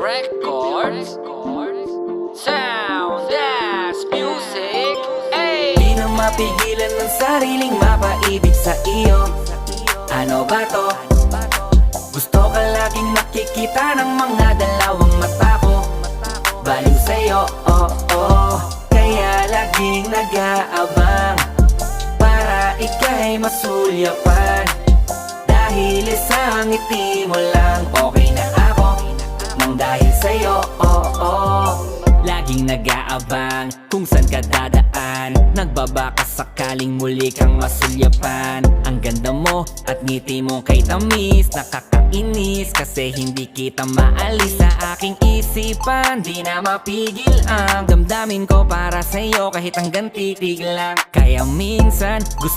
Records, Sound as Music. Di na mapigilan ng sariling mapaibig sa iyo. Ano ba to? Gusto ka laging nakikita ng mga dalawang mata ko. Baliw sa'yo, kaya laging nag-aabang para ika'y masulyapan. Dahil isang ngiti mo lang, okay na ako nang dahil sa'yo, laging nag-aabang kung saan ka dadaan. Nagbabaka sakaling muli kang masulyapan. Ang ganda mo at ngiti mo kay tamis, nakakainis kasi hindi kita maalis sa aking isipan. Di na mapigil ang damdamin ko para sa'yo kahit hanggang titig lang. Kaya minsan gusto